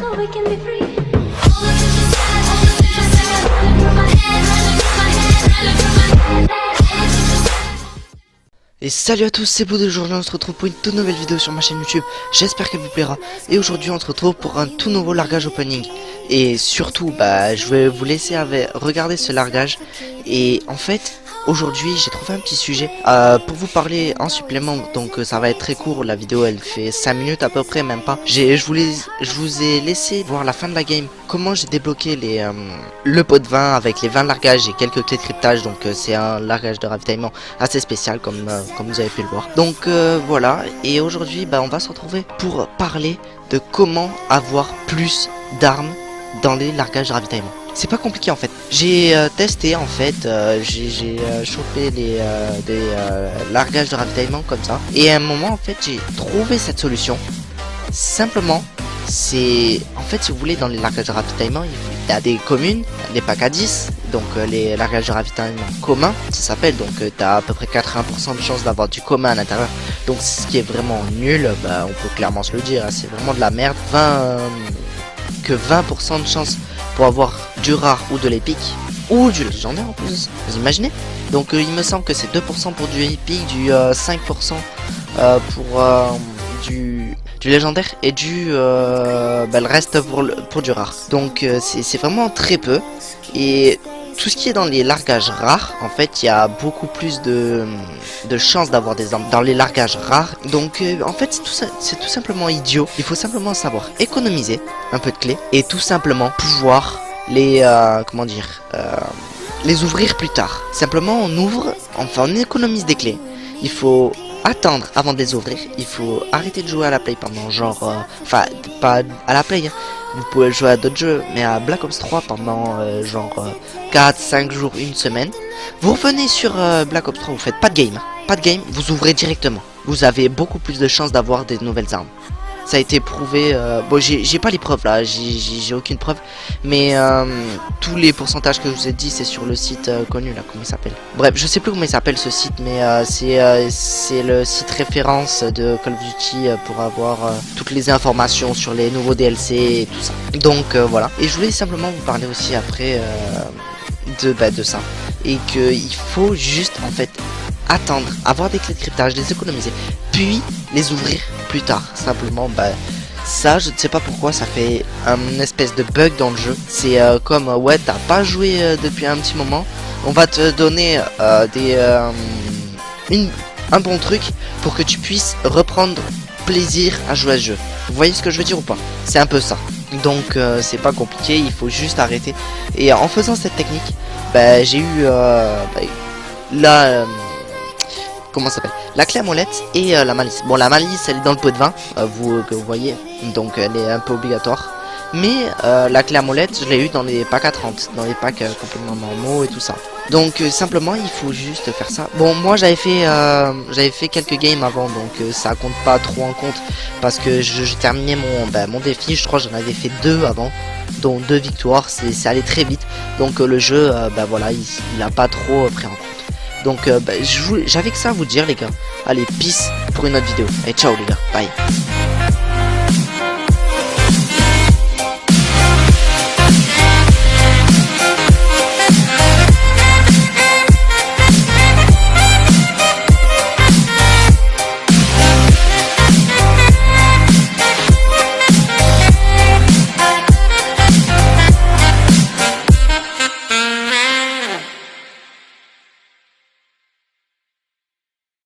so we can be free. Et salut à tous, c'est Blue. Aujourd'hui on se retrouve pour une toute nouvelle vidéo sur ma chaîne YouTube. J'espère qu'elle vous plaira. Et aujourd'hui on se retrouve pour un tout nouveau largage opening. Et surtout, je vais vous laisser regarder ce largage. Et en fait, aujourd'hui j'ai trouvé un petit sujet pour vous parler en supplément. Donc ça va être très court, la vidéo elle fait 5 minutes à peu près, même pas. Je vous ai laissé voir la fin de la game, comment j'ai débloqué le pot de vin avec les 20 largages et quelques clés de cryptage. Donc c'est un largage de ravitaillement assez spécial comme vous avez pu le voir. Donc voilà, et aujourd'hui on va se retrouver pour parler de comment avoir plus d'armes dans les largages de ravitaillement. C'est pas compliqué en fait. J'ai testé en fait, j'ai chopé des largages de ravitaillement comme ça. Et à un moment en fait j'ai trouvé cette solution. Simplement, c'est en fait si vous voulez dans les largages de ravitaillement, il y a des communes, des packs à 10. Donc les largages de ravitaillement communs, ça s'appelle. Donc tu as à peu près 80% de chance d'avoir du commun à l'intérieur. Donc ce qui est vraiment nul, on peut clairement se le dire, hein, c'est vraiment de la merde. 20% de chance pour avoir du rare ou de l'épique ou du légendaire en plus, vous imaginez. Donc il me semble que c'est 2% pour du épique, du 5% pour du légendaire et le reste pour du rare. Donc c'est vraiment très peu. Et tout ce qui est dans les largages rares, en fait, il y a beaucoup plus de chances d'avoir des armes dans les largages rares. Donc, en fait, c'est tout simplement idiot. Il faut simplement savoir économiser un peu de clés et tout simplement pouvoir les ouvrir plus tard. Simplement, on économise des clés. Il faut attendre avant de les ouvrir. Il faut arrêter de jouer à la play pendant pas à la play, hein. Vous pouvez jouer à d'autres jeux, mais à Black Ops 3 pendant 4-5 jours, une semaine. Vous revenez sur Black Ops 3, vous faites pas de game. Pas de game, vous ouvrez directement. Vous avez beaucoup plus de chances d'avoir des nouvelles armes. Ça a été prouvé, bon j'ai pas les preuves là, j'ai aucune preuve. Mais tous les pourcentages que je vous ai dit c'est sur le site connu là, comment il s'appelle. Bref, je sais plus comment il s'appelle ce site, mais c'est le site référence de Call of Duty pour avoir toutes les informations sur les nouveaux DLC et tout ça. Donc voilà, et je voulais simplement vous parler aussi après de ça. Et qu'il faut juste en fait attendre, avoir des clés de cryptage, les économiser, puis les ouvrir plus tard. Simplement, ça je ne sais pas pourquoi ça fait un espèce de bug dans le jeu. C'est comme ouais, t'as pas joué depuis un petit moment, on va te donner un bon truc pour que tu puisses reprendre plaisir à jouer à ce jeu. Vous voyez ce que je veux dire ou pas? C'est un peu ça. Donc c'est pas compliqué, il faut juste arrêter. Et en faisant cette technique, j'ai eu comment ça s'appelle, la clé à molette et la malice. Bon, la malice elle est dans le pot de vin, que vous voyez, donc elle est un peu obligatoire. Mais la clé à molette je l'ai eu dans les packs à 30, dans les packs complètement normaux et tout ça. Donc simplement il faut juste faire ça. Bon, moi j'avais fait quelques games avant, donc ça compte pas trop en compte parce que je terminais mon défi. Je crois que j'en avais fait 2 avant, dont 2 victoires. C'est allé très vite, donc le jeu voilà, il a pas trop pris en compte. Donc j'avais que ça à vous dire les gars. Allez, peace pour une autre vidéo. Et ciao les gars, bye.